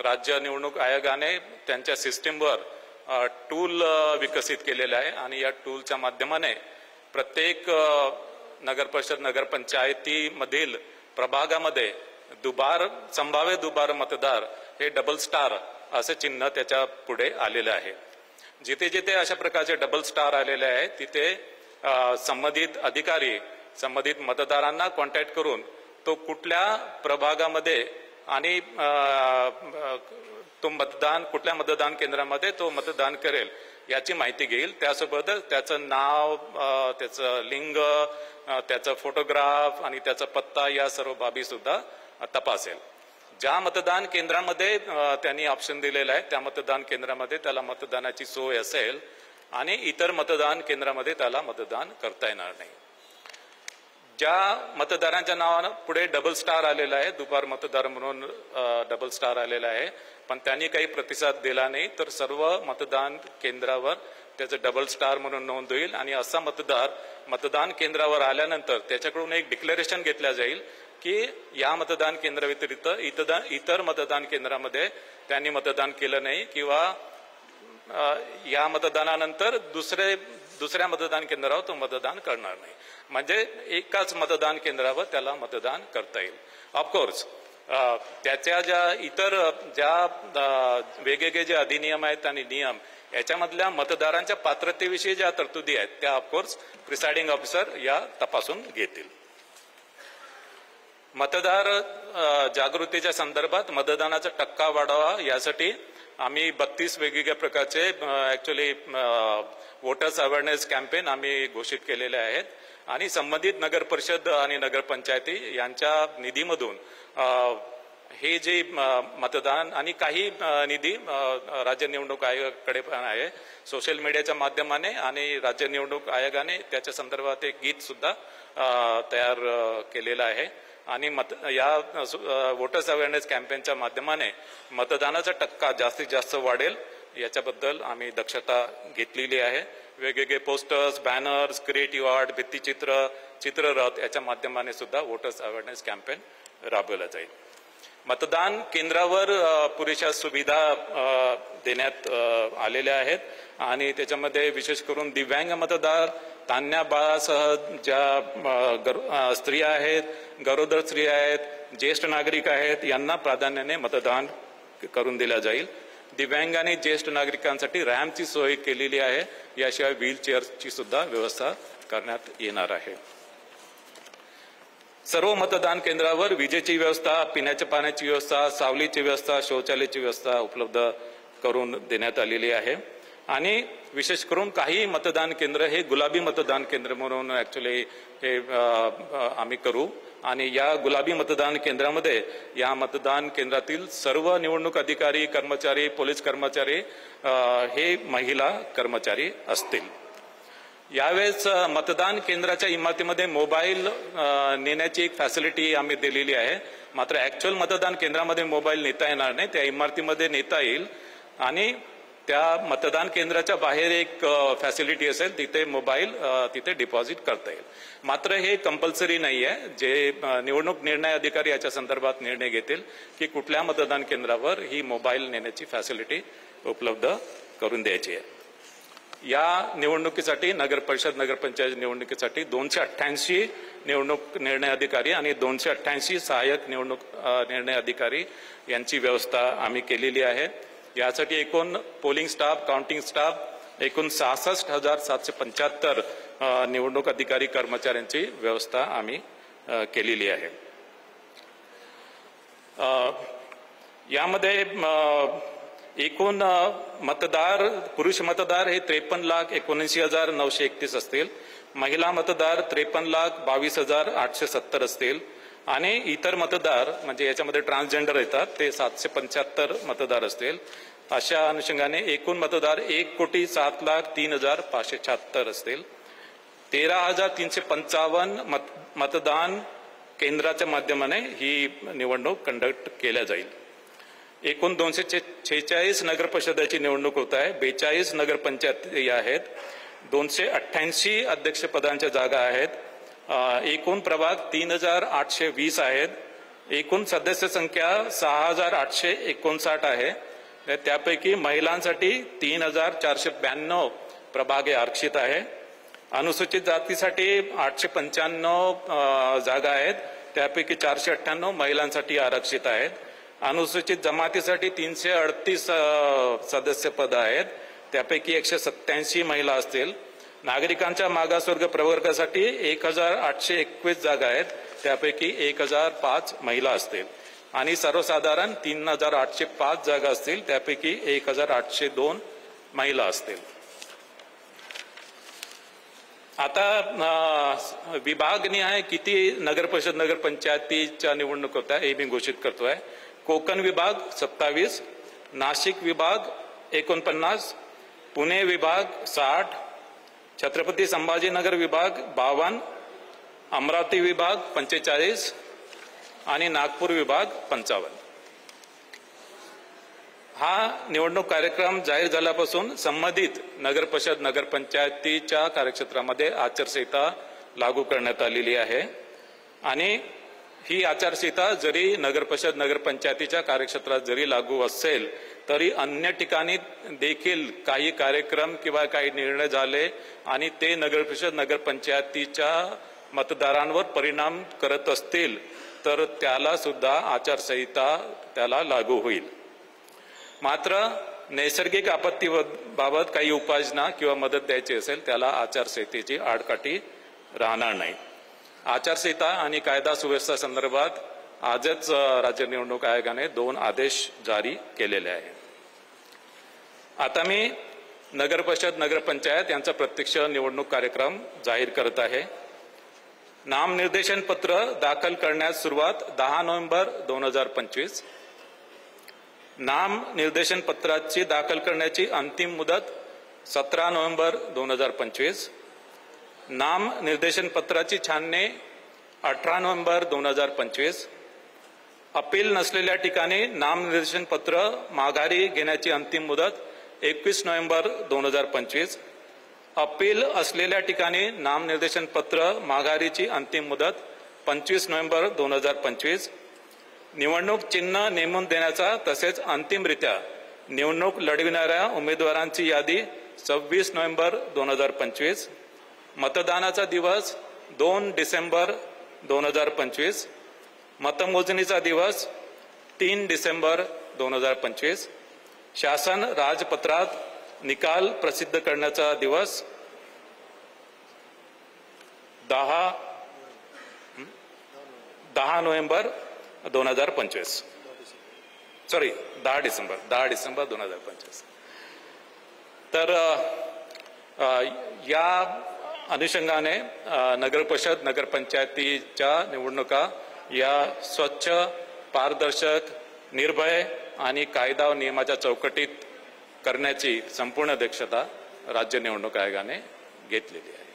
राज्य निवडणूक आयोगाने त्यांच्या सिस्टीमवर टूल विकसित केलेलं आहे आणि या टूलच्या माध्यमाने प्रत्येक नगरपरिषद नगरपंचायतीमधील प्रभागामध्ये संभाव्य दुबार मतदार हे डबल स्टार असे चिन्ह त्याच्या पुढे आलेले आहे। जिथे जिथे अशा प्रकारचे डबल स्टार आलेले आहे तिथे संबंधित अधिकारी संबंधित मतदारांना कॉन्टॅक्ट करून तो कुठल्या प्रभागामध्ये आणि तो कुठल्या मतदान केंद्रामध्ये तो मतदान करेल याची माहिती घेईल। त्यासोबतच त्याचं नाव, त्याचं लिंग, त्याचा फोटोग्राफ आणि त्याचा पत्ता या सर्व बाबी सुद्धा तपासेल। ज्या मतदान केंद्रामध्ये त्यांनी ऑप्शन दिलेला आहे त्या मतदान केंद्रामध्ये त्याला मतदानाची सोय असेल आणि इतर मतदान केंद्रामध्ये त्याला मतदान करता येणार नाही। ज्या मतदारांच्या नावानं पुढे डबल स्टार आलेला आहे, दुबार मतदार म्हणून डबल स्टार आलेला आहे, पण त्यांनी काही प्रतिसाद दिला नाही तर सर्व मतदान केंद्रावर त्याचं डबल स्टार म्हणून नोंद होईल आणि असा मतदार मतदान केंद्रावर आल्यानंतर त्याच्याकडून एक डिक्लेरेशन घेतलं जाईल की या मतदान केंद्राव्यतिरिक्त इतर मतदान केंद्रामध्ये त्यांनी मतदान केलं नाही किंवा या मतदानानंतर दुसऱ्या मतदान केंद्रावर तो मतदान करणार नाही, म्हणजे एकाच मतदान केंद्रावर त्याला मतदान करता येईल। ऑफकोर्स त्याच्या ज्या वेगवेगळे जे अधिनियम आहेत आणि नियम याच्यामधल्या मतदारांच्या पात्रतेविषयी ज्या तरतुदी आहेत त्या ऑफकोर्स प्रिसाइडिंग ऑफिसर या तपासून घेतील। मतदार जागृतीच्या संदर्भात मतदानाचा टक्का वाढावा यासाठी आम्ही 32 वेगवेगळ्या प्रकारचे ऍक्च्युअली वोटर्स अवेअरनेस कॅम्पेन आम्ही घोषित केलेले आहेत आणि संबंधित नगर परिषद आणि नगरपंचायती यांच्या निधीमधून हे जे मतदान आणि काही निधी राज्य निवडणूक आयोगाकडे पण आहे, सोशल मीडियाच्या माध्यमाने आणि राज्य निवडणूक आयोगाने त्याच्या संदर्भात एक गीत सुद्धा तयार केलेलं आहे आणि या वोटर्स अवेअरनेस कॅम्पेनच्या माध्यमाने मतदानाचा टक्का जास्तीत जास्त वाढेल याच्याबद्दल आम्ही दक्षता घेतलेली आहे। वेगवेगळे पोस्टर्स, बॅनर्स, क्रिएटिव्ह आर्ट, भित्तिचित्र, चित्ररथ याच्या माध्यमाने सुद्धा वोटर्स अवेअरनेस कॅम्पेन राबवला जाईल। मतदान केंद्रावर पुरेशा सुविधा देण्यात आलेल्या आहेत आणि त्याच्यामध्ये विशेष करून दिव्यांग मतदार, तान्ह्या बाळासह ज्या स्त्रिया आहेत, गरोदर स्त्रिया आहेत, ज्येष्ठ नागरिक आहेत यांना प्राधान्याने मतदान करून दिलं जाईल। दिव्यांग आणि ज्येष्ठ नागरिकांसाठी रॅम्पची सोय केलेली आहे, याशिवाय व्हीलचेअरची सुद्धा व्यवस्था करण्यात येणार आहे। सर्व मतदान केंद्रावर विजेची व्यवस्था, पिण्याच्या पाण्याची व्यवस्था, सावलीची व्यवस्था, शौचालयाची व्यवस्था उपलब्ध करून देण्यात आलेली आहे आणि विशेष करून काही मतदान केंद्र हे गुलाबी मतदान केंद्र म्हणून ऍक्च्युअली हे आम्ही करू आणि या गुलाबी मतदान केंद्रामध्ये या मतदान केंद्रातील सर्व निवडणूक अधिकारी, कर्मचारी, पोलीस कर्मचारी हे महिला कर्मचारी असतील। यावेळेस मतदान केंद्राच्या इमारतीमध्ये मोबाईल नेण्याची एक फॅसिलिटी आम्ही दिलेली आहे, मात्र ऍक्च्युअल मतदान केंद्रामध्ये मोबाईल नेता येणार नाही, त्या इमारतीमध्ये नेता येईल आणि त्या मतदान केंद्राच्या बाहेर एक फॅसिलिटी असेल तिथे मोबाईल तिथे डिपॉझिट करता येईल। मात्र हे कंपल्सरी नाही आहे, जे निवडणूक निर्णय अधिकारी याच्या संदर्भात निर्णय घेतील की कुठल्या मतदान केंद्रावर ही मोबाईल नेण्याची फॅसिलिटी उपलब्ध करून द्यायची आहे। या निवडणुकीसाठी नगर परिषद नगरपंचायत निवडणुकीसाठी 288 निवडणूक निर्णय अधिकारी आणि 288 सहाय्यक निवडणूक निर्णय अधिकारी यांची व्यवस्था आम्ही केलेली आहे। यासाठी एकूण पोलिंग स्टाफ, काउंटिंग स्टाफ एकूण 66,775 निवडणूक अधिकारी कर्मचाऱ्यांची व्यवस्था आम्ही केलेली आहे। यामध्ये एकूण मतदार, पुरुष मतदार हे 53,79,931 असतील, महिला मतदार 53,22,870 असतील आणि इतर मतदार म्हणजे याच्यामध्ये ट्रान्सजेंडर येतात ते 775 मतदार असतील। अशा अनुषंगाने एकूण मतदार 1,07,03,576 असतील। 13,355 मतदान केंद्राच्या माध्यमाने ही निवडणूक कंडक्ट केल्या जाईल। एकूण 246 नगर परिषदेची निवडणूक होत आहे, 42 नगरपंचायती आहेत, 288 अध्यक्षपदांच्या जागा आहेत, एकूण प्रभाग 3,820 आहेत एकूण सदस्य संख्या 6,859 आहे. त्यापैकी महिलांसाठी 3,492 प्रभाग आरक्षित आहे. अनुसूचित जातीसाठी 895 जागा आहेत. त्यापैकी 498 महिलांसाठी आरक्षित आहेत. अनुसूचित जमातीसाठी 338 सदस्य पद आहेत. त्यापैकी 187 महिला असतील. नागरिकांच्या मागासवर्ग प्रवर्गासाठी 1,821 जागा आहेत. त्यापैकी 1,005 महिला असतील आणि सर्वसाधारण 3,805 जागा असतील. त्यापैकी 1,802 महिला असतील. आता विभागनिहाय किती नगरपरिषद नगरपंचायतीच्या निवडणूक होत्या हे मी घोषित करतोय. कोकण विभाग 27, नाशिक विभाग 49, पुणे विभाग 60, छत्रपती संभाजीनगर विभाग 52, अमरावती विभाग 45 आणि नागपूर विभाग 55. हा निवडणूक कार्यक्रम जाहीर झाल्यापासून संबंधित नगरपरिषद नगरपंचायतीच्या कार्यक्षेत्रामध्ये आचारसंहिता लागू करण्यात आलेली आहे आणि ही आचारसंहिता जरी नगरपरिषद नगरपंचायतीच्या कार्यक्षेत्रात जरी लागू असेल तरी अन्य ठिकाणी देखील काही कार्यक्रम किंवा काही निर्णय झाले आणि ते नगरपरिषद नगरपंचायतीच्या मतदारांवर परिणाम करत असतील तर त्याला सुद्धा आचारसंहिता त्याला लागू होईल. मात्र नैसर्गिक आपत्तीबाबत काही उपाययोजना किंवा मदत द्यायची असेल त्याला आचारसंहितेची आडकाठी राहणार नाही. आचारसंहिता आणि कायदा सुव्यवस्था संदर्भात आजच राज्य निवडणूक आयोगाने 2 आदेश जारी केलेले आहेत. आता मी नगरपरिषद नगरपंचायत यांचा प्रत्यक्ष निवडणूक कार्यक्रम जाहीर करत आहे. नामनिर्देशन पत्र दाखल करण्यास सुरुवात 10 नोव्हेंबर 2025. नाम निर्देशन पत्राची दाखल करण्याची अंतिम मुदत 17 नोव्हेंबर 2025. नाम निर्देशन पत्राची छाननी 18 नोव्हेंबर 2025. अपील नसलेल्या ठिकाणी नाम निर्देशन पत्र माघारी घेण्याची अंतिम मुदत 21 नोव्हेंबर 2025. अपील असलेल्या ठिकाणी नाम निर्देशन पत्र माघारीची अंतिम मुदत 25 नोव्हेंबर 2025. निवडणूक चिन्ह नेमून देण्याचा तसेच अंतिमरित्या निवडणूक लढविणाऱ्या उमेदवारांची यादी 26 नोव्हेंबर 2025. मतदानाचा दिवस 2 डिसेंबर 2025. मतमोजणीचा दिवस 3 डिसेंबर 2025. शासन राजपत्रात निकाल प्रसिद्ध करण्याचा दिवस 10 नोव्हेंबर 2025. सॉरी 10 डिसेंबर 2025. तर या अनुषंगाने नगरपरिषद नगरपंचायतीच्या निवडणुका या स्वच्छ, पारदर्शक, निर्भय आणि कायदा व नियमाच्या चौकटीत करण्याची संपूर्ण दक्षता राज्य निवडणूक आयोगाने घेतलेली आहे.